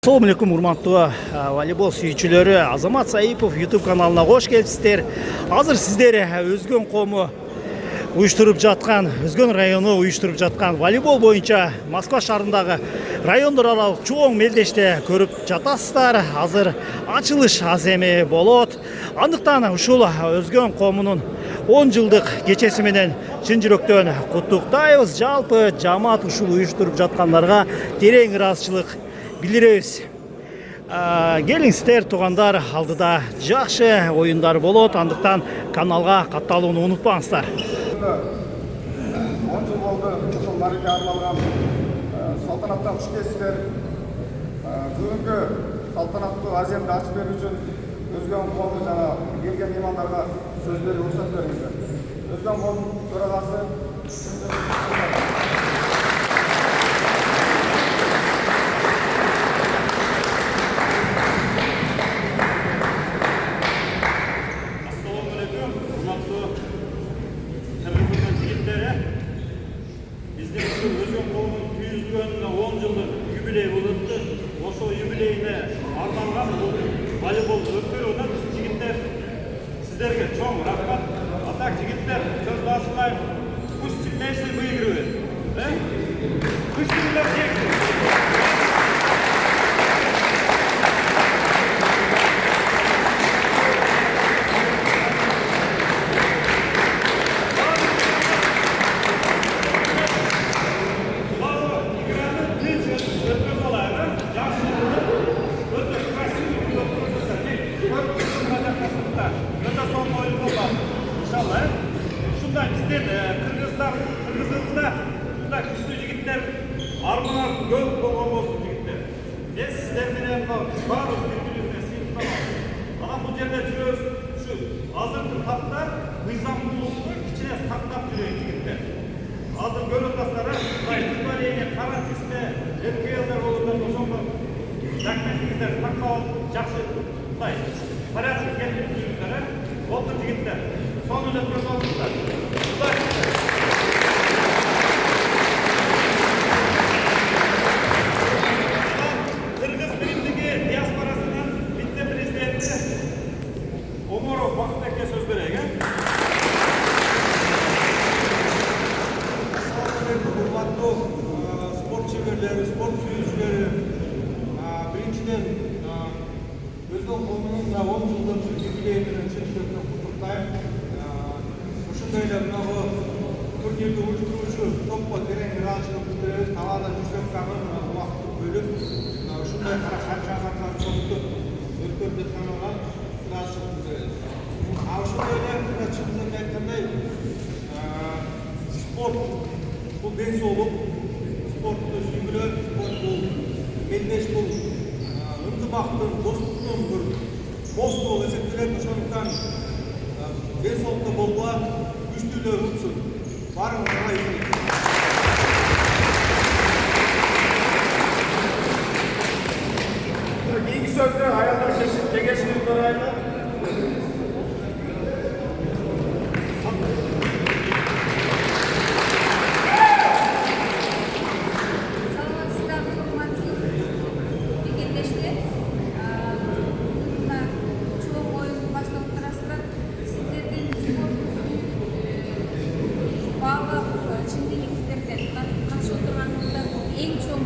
Assalamu alaikum урматтуу волейбол сүйүүчүлөрү. Азамат Саипов YouTube каналына кош келипсиздер. Азыр сиздер Өзгөн кому уюштуруп жаткан, Өзгөн району уюштуруп жаткан волейбол боюнча Москва шаарындагы райондор аралык чоң мелдеште көрүп жатасыздар. Азыр ачылыш аз эми болот. Андыктан ушул Өзгөн комунун 10 жылдык кечеси менен чын жүрөктөн куттуктайбыз. Жалпы жамаат ушул уюштуруп жаткандарга терең ыраазычылык билдиребиз. Келиңиздер туугандар, алдыда жакшы оюндар болот. Андыктан каналга катталууну унутпаңыздар. 10 жыл болду ушул марике арналган салтанаттан куш келипсиздер. Бүгүнкү салтанаттуу аземди ачып берүү үчүн Өзгөн кому жана келген меймандарга сөз берүүгө уруксат бериңиздер. Өзгөн комунун төрагасы Özgön komunun tüyüzlüğünde 10 yıllık юбилей болuptu. Oşo юбилейine artangan bu voleybol ötkөрүүнө биз жигиттер сиздерге чоң рахмат. Атак жигиттер сөз басылай. Пусть сильнейший выигрывает. Пусть сильнейший выигрывает. Şundan bizden Kırgızımızda şundan güçlü jigitler armağan göl bolğon bolsun jigitler. Ben sizler bilen barız birbirimize sıyıplamam. Ana bu жерде жүрөбүз şu азыркы тапта мыйзамдуулукту кичине сактап жүрөйүн жигиттер. Азыр көрүп атасыздар, Италияга кара тизме РКЛ'дер болгондо ошондо документиңиздер тактап жакшы порядок келип жүрүңүздөр. Oldu jigitler. Sonunda kurtulmuşlar. Kırgız birindeki diasporasının vice-prezidenti Omorov Vakıfbek'e söz vereyim. Hurmatlı spor çevirleri, spor sürücüleri, birinciden Özgön komunun 10 yıllık jubileyini çeşitlerine kutuktayım. Ушундайла мынагы турнирди уюштуруучу топко терең ыраазычылык билдиребиз. Талаада жүздөп камын убакытты бөлүп ушундай кара шарт-шагаттарды топтоп өткөрүп жатканына ыраазычылык билдиребиз. Ушундай эле чындыгын айткандай спорт бул ден соолук, спортту сүйгүлөө, спорт бул мелдеш, бул ынтымактын, достуктун бир посту болуп эсептелет. Ошондуктан ден соолукта болбой күчтүүлөр утсун. Баарыңызга кийинки сөздү аялдар кеңешинин төрайымы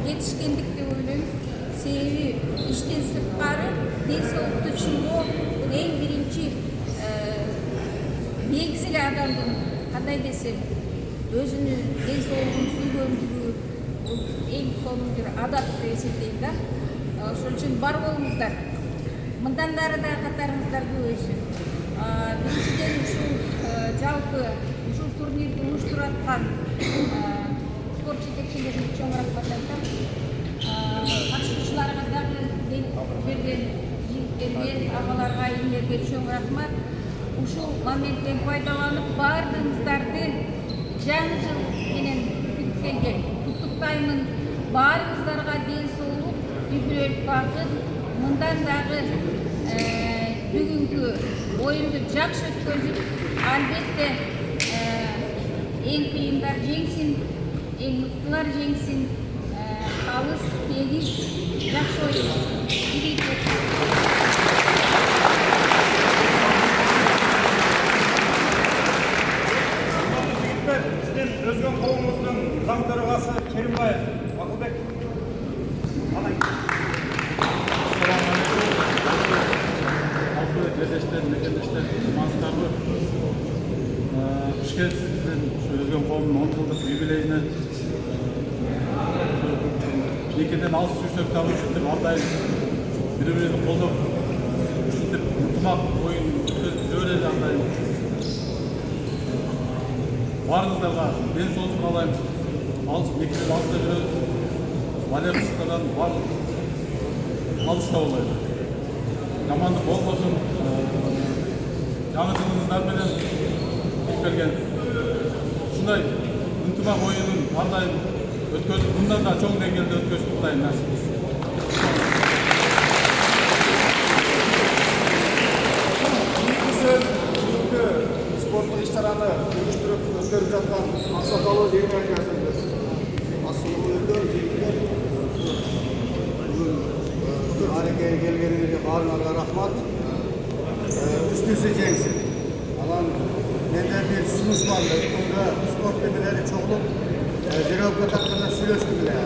жетишкендик деп ойлойм. Себеби иштен сырткары ден соолукту түшүнүү бул эң биринчи негизги адамдын кандай десем өзүнүн ден соолугун сүйгөндүгү бул эң сонун бир адат деп эсептейм да. Ошон үчүн бар болуңуздар. Мындан дары да катарыңыздар көбөйсүн. Биринчиден ушул жалпы ушул турнирди уюштуруп аткан спорт жетекчилерине чоң рахмат айтам. Катышуучуларга дагы берген жигиттерге, агаларга, инелерге чоң рахмат. Ушул моменттен пайдаланып баардыгыңыздарды жаңы жыл менен күткенге куттуктаймын. Баарыңыздарга ден соолук, үйгүлөк бакыт. Мындан дагы бүгүнкү оюнду жакшы өткөзүп, албетте эң кыйындар жеңсин, эң мыктылар жеңсин. алыс тегиз жакшы оюн ийгилик болсун. Жігіттер, бізден өзген қолымыздың заң төрағасы Керімбаев Ақылбек. Жерлештер, мекендештер, маңыздарбы Бішкек бізден өзген қауымның 10 жылдық юбилейіне некеден алыс жүрсек табу үшін деп әрдайым бір-бірімізді қолдап сөйтіп ынтымақ ойын өткізіп жүреді әрдайым. Барыңыздарға денсаулық қалаймын. Некеден алыста жүреді. Валерсыздықтан барлық алыста болайық. Жамандық болмасын, жаңы жылыңыздарменен келген шындай ынтымақ ойынын әрдайым өткізіп, бұндан да чоң деңгейде өткізіп Құдай нәсіп етсін. Бүгінгі спорттық іс-шараны ұйымдастырып өткізіп жатқан ақсақалы жеңгелерге бүгін әрекеге келгеніңізге барыңызға рахмат. Üstüsü жеңсін. Алан менде bir ұсыныс бар. Бүгінгі спорт бөлмелері чоғылып, жүрекке таққанда сөйлестік біле.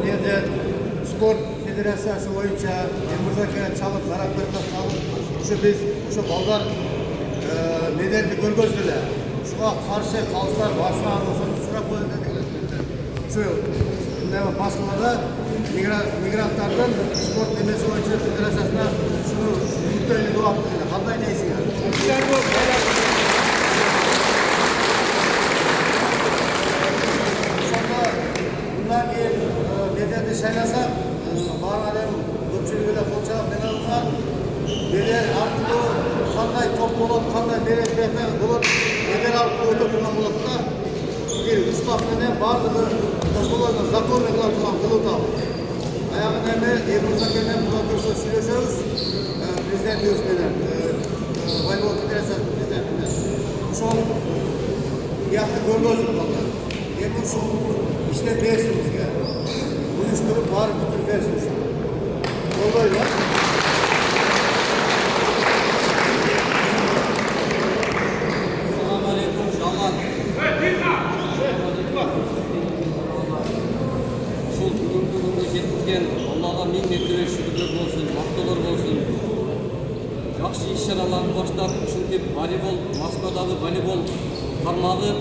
Менде спорт федерациясы бойынша Емірзаке чалып, Нарапетті чалып, біз балдар медалді көргөзділі. Шуға қарсы қалыстар басына арылсын, сұрап қойды. Басқаларда мигранттардың спорт немесі бойынша федерациясына шunu мүттейлігі бақты. Қандай нейсің? Сонда бұндан кейін медалді шайласақ, бар адам көпшілігі де қолшағып медалға медал арқылы қандай топ болады, қандай медал болады, медал арқылы өте тұрған болады да bir üstadının bazı topluluğunda zakonla kılatılan kılığı ayağın emeği Emre'nin bırakırsa süreceğiz. Prezident diyorsunlar. Voleybol Federasyonu prezidentine. Çok yakın görmezdik valla. Emre şu işte dersiniz ya. Uyuşturup var bütün dersiniz. Olayla. Selamun Aleyküm. Şallah. Şol бүгүнкү күнгө жеткизген Аллага миң мертебе шүгүрлөр болсун, мактоолор болсун. Жакшы иш-чараларды баштап, ушинтип волейбол, Москвадагы волейбол тармагы